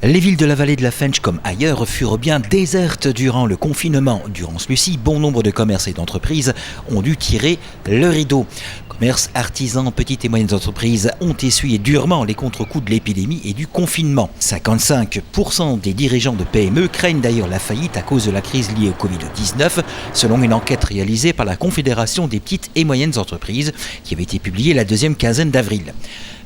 Les villes de la vallée de la Fensch, comme ailleurs, furent bien désertes durant le confinement. Durant celui-ci, bon nombre de commerces et d'entreprises ont dû tirer le rideau. Commerces, artisans, petites et moyennes entreprises ont essuyé durement les contre-coups de l'épidémie et du confinement. 55% des dirigeants de PME craignent d'ailleurs la faillite à cause de la crise liée au Covid-19, selon une enquête réalisée par la Confédération des petites et moyennes entreprises qui avait été publiée la deuxième quinzaine d'avril.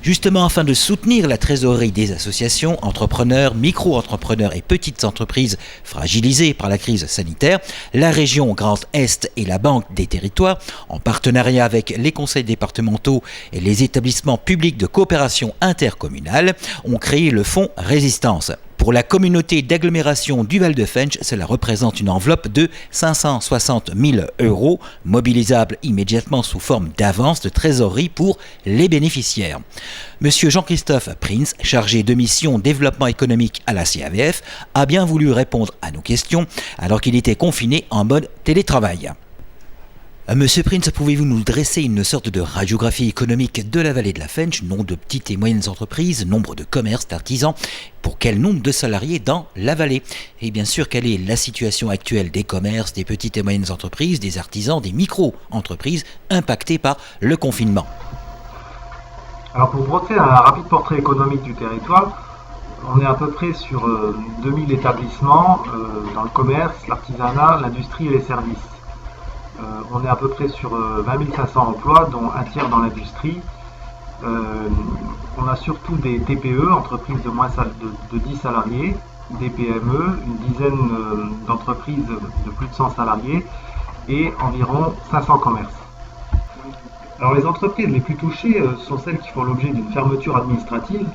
Justement, afin de soutenir la trésorerie des associations, entrepreneurs, micro-entrepreneurs et petites entreprises fragilisées par la crise sanitaire, la région Grand Est et la Banque des Territoires, en partenariat avec les conseils départementaux et les établissements publics de coopération intercommunale, ont créé le fonds Résistance. Pour la communauté d'agglomération du Val-de-Fensch, cela représente une enveloppe de 560 000 € mobilisable immédiatement sous forme d'avance de trésorerie pour les bénéficiaires. Monsieur Jean-Christophe Prince, chargé de mission développement économique à la CAVF, a bien voulu répondre à nos questions alors qu'il était confiné en mode télétravail. Monsieur Prince, pouvez-vous nous dresser une sorte de radiographie économique de la vallée de la Fensch, nombre de petites et moyennes entreprises, nombre de commerces, d'artisans, pour quel nombre de salariés dans la vallée? Et bien sûr, quelle est la situation actuelle des commerces, des petites et moyennes entreprises, des artisans, des micro-entreprises impactées par le confinement? Alors pour brosser un rapide portrait économique du territoire, on est à peu près sur 2000 établissements dans le commerce, l'artisanat, l'industrie et les services. On est à peu près sur 20 500 emplois, dont un tiers dans l'industrie. On a surtout des TPE, entreprises de moins de 10 salariés, des PME, une dizaine d'entreprises de plus de 100 salariés et environ 500 commerces. Alors les entreprises les plus touchées sont celles qui font l'objet d'une fermeture administrative,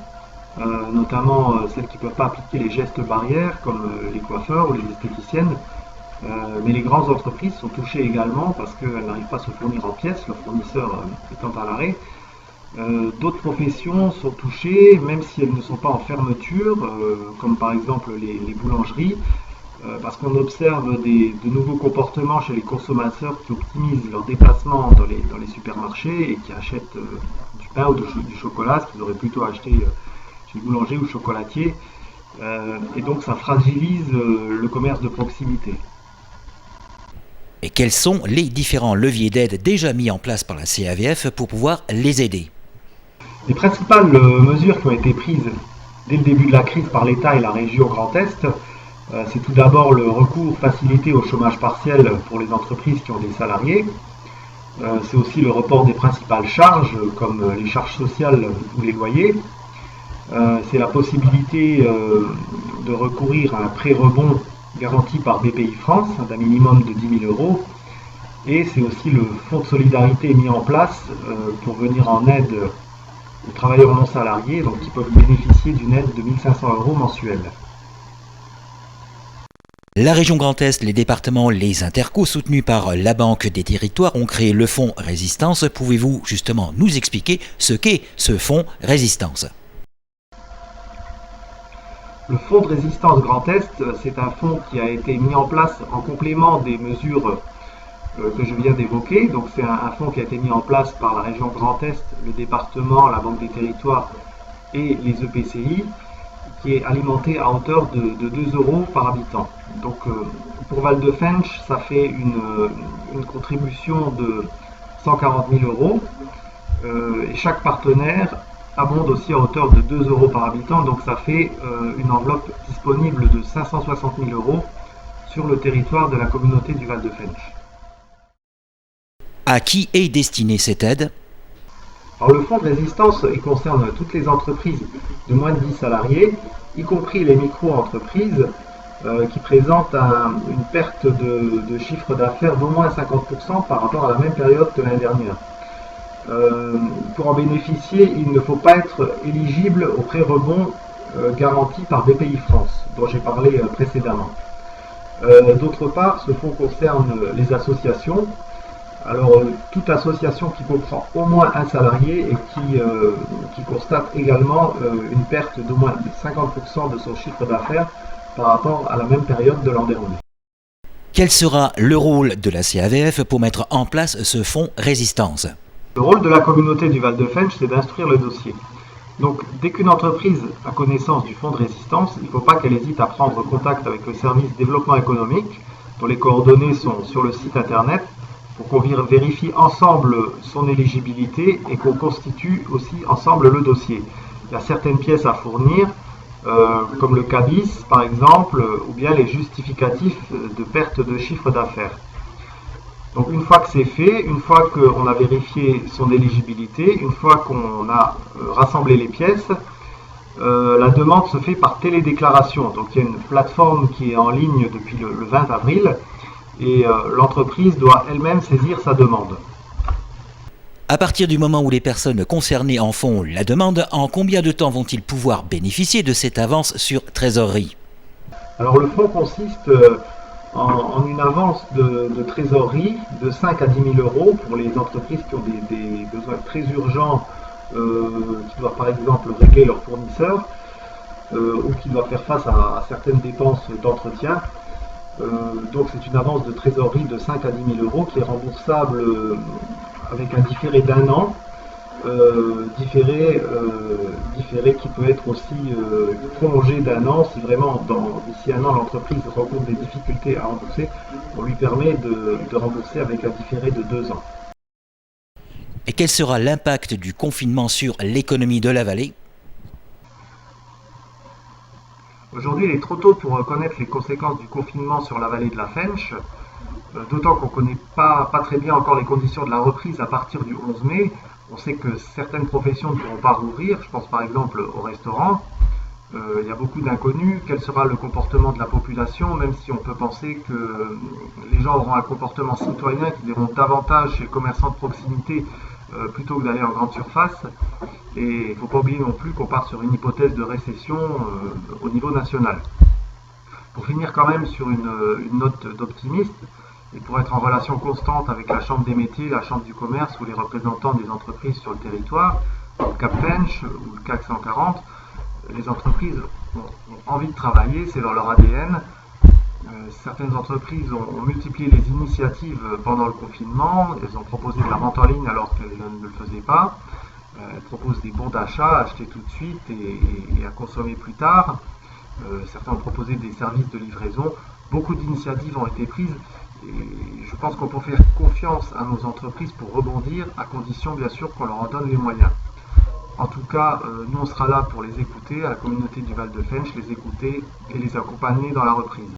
notamment celles qui ne peuvent pas appliquer les gestes barrières comme les coiffeurs ou les esthéticiennes. Mais les grandes entreprises sont touchées également parce qu'elles n'arrivent pas à se fournir en pièces, leur fournisseur étant à l'arrêt. D'autres professions sont touchées, même si elles ne sont pas en fermeture, comme par exemple les boulangeries, parce qu'on observe de nouveaux comportements chez les consommateurs qui optimisent leurs déplacements dans les supermarchés et qui achètent du pain ou du chocolat, ce qu'ils auraient plutôt acheté chez le boulanger ou le chocolatier. Et donc ça fragilise le commerce de proximité. Et quels sont les différents leviers d'aide déjà mis en place par la CAVF pour pouvoir les aider? Les principales mesures qui ont été prises dès le début de la crise par l'État et la région Grand Est, c'est tout d'abord le recours facilité au chômage partiel pour les entreprises qui ont des salariés. C'est aussi le report des principales charges, comme les charges sociales ou les loyers. C'est la possibilité de recourir à un prêt rebond garanti par BPI France d'un minimum de 10 000 €. Et c'est aussi le fonds de solidarité mis en place pour venir en aide aux travailleurs non salariés, donc qui peuvent bénéficier d'une aide de 1 500 € mensuelle. La région Grand Est, les départements, les intercos soutenus par la Banque des Territoires ont créé le fonds Résistance. Pouvez-vous justement nous expliquer ce qu'est ce fonds Résistance? Le fonds de résistance Grand Est, c'est un fonds qui a été mis en place en complément des mesures que je viens d'évoquer. Donc c'est un fonds qui a été mis en place par la région Grand Est, le département, la Banque des Territoires et les EPCI, qui est alimenté à hauteur de 2 € par habitant. Donc pour Val-de-Fensch, ça fait une contribution de 140 000 €. Et chaque partenaire abonde aussi à hauteur de 2 € par habitant, donc ça fait une enveloppe disponible de 560 000 € sur le territoire de la communauté du Val-de-Fensch. À qui est destinée cette aide? Alors le fonds de résistance il concerne toutes les entreprises de moins de 10 salariés, y compris les micro-entreprises qui présentent une perte de chiffre d'affaires d'au moins 50% par rapport à la même période que l'année dernière. Pour en bénéficier, il ne faut pas être éligible au prêt rebond garanti par BPI France, dont j'ai parlé précédemment. D'autre part, ce fonds concerne les associations. Alors, toute association qui comprend au moins un salarié et qui constate également une perte d'au moins 50% de son chiffre d'affaires par rapport à la même période de l'an dernier. Quel sera le rôle de la CAVF pour mettre en place ce fonds Résistance? Le rôle de la communauté du Val-de-Fensch, c'est d'instruire le dossier. Donc, dès qu'une entreprise a connaissance du fonds de résistance, il ne faut pas qu'elle hésite à prendre contact avec le service développement économique, dont les coordonnées sont sur le site internet, pour qu'on vérifie ensemble son éligibilité et qu'on constitue aussi ensemble le dossier. Il y a certaines pièces à fournir, comme le CABIS par exemple, ou bien les justificatifs de perte de chiffre d'affaires. Donc une fois que c'est fait, une fois qu'on a vérifié son éligibilité, une fois qu'on a rassemblé les pièces, la demande se fait par télédéclaration. Donc il y a une plateforme qui est en ligne depuis le 20 avril et l'entreprise doit elle-même saisir sa demande. À partir du moment où les personnes concernées en font la demande, en combien de temps vont-ils pouvoir bénéficier de cette avance sur trésorerie? Alors le fonds consiste en une avance de trésorerie de 5 à 10 000 euros pour les entreprises qui ont des besoins très urgents, qui doivent par exemple régler leurs fournisseurs ou qui doivent faire face à certaines dépenses d'entretien. Donc c'est une avance de trésorerie de 5 à 10 000 euros qui est remboursable avec un différé d'un an, différé qui peut être aussi prolongé d'un an si vraiment d'ici un an l'entreprise rencontre des difficultés à rembourser. On lui permet de rembourser avec un différé de 2 ans. Et quel sera l'impact du confinement sur l'économie de la vallée? Aujourd'hui, il est trop tôt pour connaître les conséquences du confinement sur la vallée de la Fensch, d'autant qu'on ne connaît pas très bien encore les conditions de la reprise à partir du 11 mai. On sait que certaines professions ne pourront pas rouvrir, je pense par exemple au restaurant. Il y a beaucoup d'inconnus. Quel sera le comportement de la population, même si on peut penser que les gens auront un comportement citoyen, qu'ils iront davantage chez les commerçants de proximité plutôt que d'aller en grande surface. Et il ne faut pas oublier non plus qu'on part sur une hypothèse de récession au niveau national. Pour finir quand même sur une note d'optimiste, et pour être en relation constante avec la Chambre des métiers, la Chambre du commerce ou les représentants des entreprises sur le territoire, le CAP Fensch ou le CAC 140, les entreprises ont envie de travailler, c'est dans leur ADN. Certaines entreprises ont multiplié les initiatives pendant le confinement, elles ont proposé de la vente en ligne alors qu'elles ne le faisaient pas. Elles proposent des bons d'achat à acheter tout de suite et à consommer plus tard. Certains ont proposé des services de livraison. Beaucoup d'initiatives ont été prises et je pense qu'on peut faire confiance à nos entreprises pour rebondir, à condition bien sûr qu'on leur en donne les moyens. En tout cas, nous on sera là pour les écouter, à la communauté du Val de Fensch, les écouter et les accompagner dans la reprise.